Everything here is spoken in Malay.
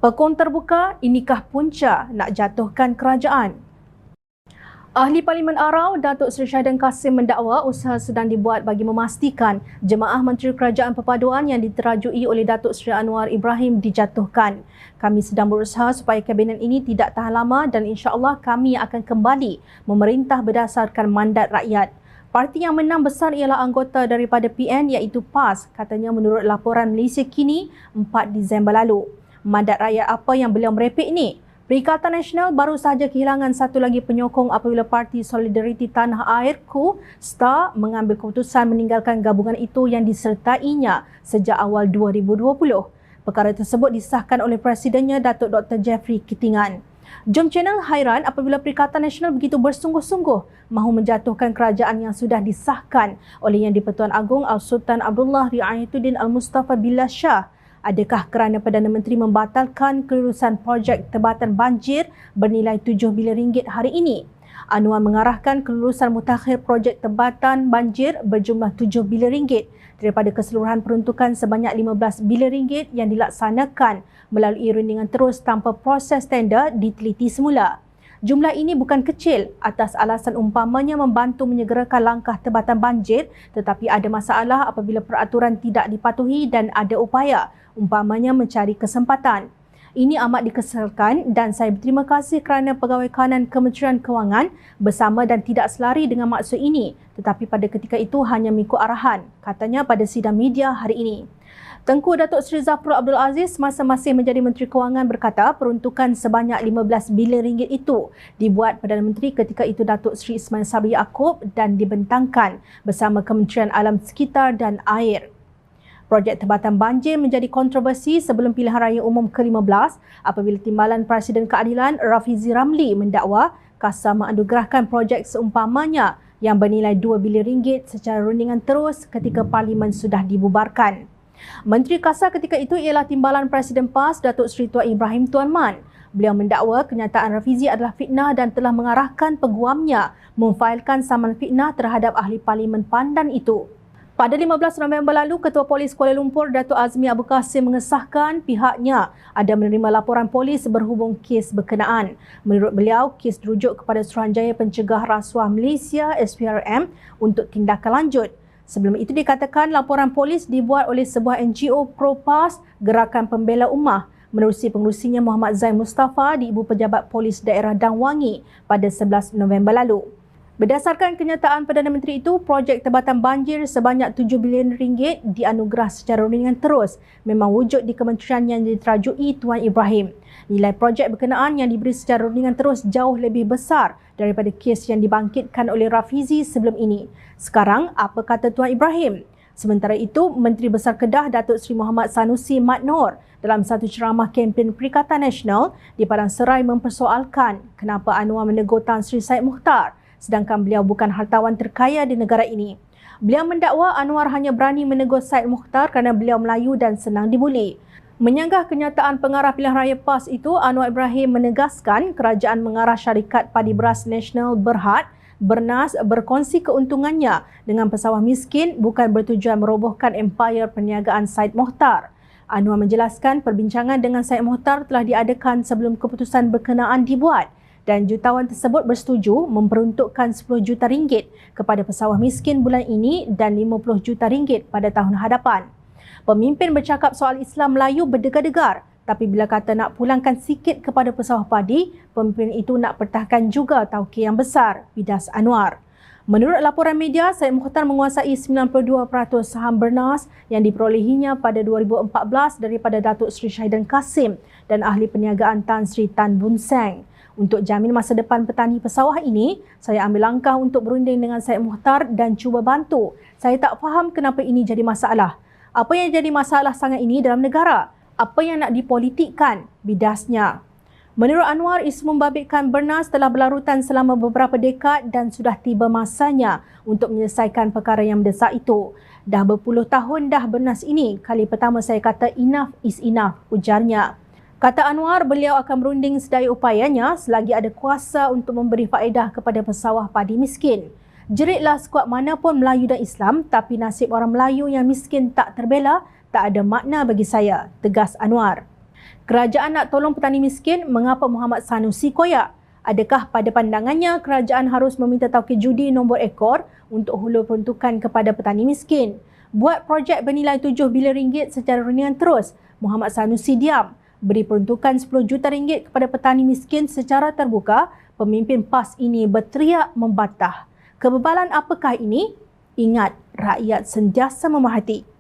Pekon terbuka, inikah punca nak jatuhkan kerajaan? Ahli Parlimen Arau, Datuk Seri Syahidan Kassim mendakwa usaha sedang dibuat bagi memastikan Jemaah Menteri Kerajaan Perpaduan yang diterajui oleh Datuk Seri Anwar Ibrahim dijatuhkan. Kami sedang berusaha supaya kabinet ini tidak tahan lama dan insya-Allah kami akan kembali memerintah berdasarkan mandat rakyat. Parti yang menang besar ialah anggota daripada PN iaitu PAS, katanya menurut laporan Malaysia Kini 4 Disember lalu. Mandat rakyat apa yang beliau merepek ni? Perikatan Nasional baru sahaja kehilangan satu lagi penyokong apabila Parti Solidariti Tanah Air (KU) STAR mengambil keputusan meninggalkan gabungan itu yang disertainya sejak awal 2020. Perkara tersebut disahkan oleh Presidennya Datuk Dr. Jeffrey Kitingan. Jom Channel hairan apabila Perikatan Nasional begitu bersungguh-sungguh mahu menjatuhkan kerajaan yang sudah disahkan oleh Yang di-Pertuan Agong Al-Sultan Abdullah Riayatuddin Al-Mustafa Billah Shah. Adakah kerana Perdana Menteri membatalkan kelulusan projek tebatan banjir bernilai 7 bilion ringgit hari ini? Anwar mengarahkan kelulusan mutakhir projek tebatan banjir berjumlah 7 bilion ringgit daripada keseluruhan peruntukan sebanyak 15 bilion ringgit yang dilaksanakan melalui rundingan terus tanpa proses tender diteliti semula. Jumlah ini bukan kecil atas alasan umpamanya membantu menyegerakan langkah tebatan banjir, tetapi ada masalah apabila peraturan tidak dipatuhi dan ada upaya umpamanya mencari kesempatan. Ini amat dikesalkan dan saya berterima kasih kerana Pegawai Kanan Kementerian Kewangan bersama dan tidak selari dengan maksud ini, tetapi pada ketika itu hanya mengikut arahan, katanya pada sidang media hari ini. Tengku Datuk Seri Zafrul Abdul Aziz masa masih menjadi Menteri Kewangan berkata peruntukan sebanyak 15 bilion ringgit itu dibuat Perdana Menteri ketika itu Datuk Seri Ismail Sabri Yaakob dan dibentangkan bersama Kementerian Alam Sekitar dan Air. Projek tebatan banjir menjadi kontroversi sebelum pilihan raya umum ke-15 apabila Timbalan Presiden Keadilan Rafizi Ramli mendakwa kasar menganugerahkan projek seumpamanya yang bernilai 2 bilion ringgit secara rundingan terus ketika Parlimen sudah dibubarkan. Menteri Kasar ketika itu ialah Timbalan Presiden PAS Datuk Seri Tuan Ibrahim Tuan Man. Beliau mendakwa kenyataan Rafizi adalah fitnah dan telah mengarahkan peguamnya memfailkan saman fitnah terhadap ahli Parlimen Pandan itu. Pada 15 November lalu, Ketua Polis Kuala Lumpur Datuk Azmi Abu Kassim mengesahkan pihaknya ada menerima laporan polis berhubung kes berkenaan. Menurut beliau, kes dirujuk kepada Suruhanjaya Pencegah Rasuah Malaysia SPRM untuk tindakan lanjut. Sebelum itu dikatakan laporan polis dibuat oleh sebuah NGO pro-PAS Gerakan Pembela Ummah menerusi pengerusinya Muhammad Zain Mustafa di Ibu Pejabat Polis Daerah Dang Wangi pada 11 November lalu. Berdasarkan kenyataan Perdana Menteri itu, projek tebatan banjir sebanyak 7 bilion ringgit dianugerah secara rundingan terus memang wujud di kementerian yang diterajui Tuan Ibrahim. Nilai projek berkenaan yang diberi secara rundingan terus jauh lebih besar daripada kes yang dibangkitkan oleh Rafizi sebelum ini. Sekarang, apa kata Tuan Ibrahim? Sementara itu, Menteri Besar Kedah Datuk Seri Muhammad Sanusi Mat Noor dalam satu ceramah kempen Perikatan Nasional di Padang Serai mempersoalkan kenapa Anwar menegur Tan Sri Syed Mukhtar sedangkan beliau bukan hartawan terkaya di negara ini. Beliau mendakwa Anwar hanya berani menegur Syed Mukhtar kerana beliau Melayu dan senang dibuli. Menyanggah kenyataan pengarah pilihan raya PAS itu, Anwar Ibrahim menegaskan kerajaan mengarah syarikat padi beras nasional Berhad Bernas berkongsi keuntungannya dengan pesawah miskin bukan bertujuan merobohkan empayar perniagaan Syed Mukhtar. Anwar menjelaskan perbincangan dengan Syed Mukhtar telah diadakan sebelum keputusan berkenaan dibuat dan jutawan tersebut bersetuju memperuntukkan 10 juta ringgit kepada pesawah miskin bulan ini dan 50 juta ringgit pada tahun hadapan. Pemimpin bercakap soal Islam Melayu berdegar-degar, tapi bila kata nak pulangkan sikit kepada pesawah padi, pemimpin itu nak pertahankan juga tauke yang besar, bidas Anwar. Menurut laporan media, Syed Mukhtar menguasai 92% saham Bernas yang diperolehinya pada 2014 daripada Datuk Seri Syahidan Kassim dan ahli perniagaan Tan Sri Tan Boon Seng. Untuk jamin masa depan petani pesawah ini, saya ambil langkah untuk berunding dengan Syed Mukhtar dan cuba bantu. Saya tak faham kenapa ini jadi masalah. Apa yang jadi masalah sangat ini dalam negara? Apa yang nak dipolitikkan? Bidasnya. Menurut Anwar, isu membabitkan Bernas telah berlarutan selama beberapa dekad dan sudah tiba masanya untuk menyelesaikan perkara yang mendesak itu. Dah berpuluh tahun dah Bernas ini. Kali pertama saya kata enough is enough, ujarnya. Kata Anwar, beliau akan berunding sedaya upayanya selagi ada kuasa untuk memberi faedah kepada pesawah padi miskin. Jeritlah skuad manapun Melayu dan Islam, tapi nasib orang Melayu yang miskin tak terbela, tak ada makna bagi saya, tegas Anwar. Kerajaan nak tolong petani miskin, mengapa Muhammad Sanusi koyak? Adakah pada pandangannya kerajaan harus meminta taukid judi nombor ekor untuk hulur peruntukan kepada petani miskin? Buat projek bernilai 7 bilion ringgit secara ringan terus, Muhammad Sanusi diam. Beri peruntukan 10 juta ringgit kepada petani miskin secara terbuka, pemimpin PAS ini berteriak membantah. Kebebalan apakah ini? Ingat, rakyat sentiasa memerhati.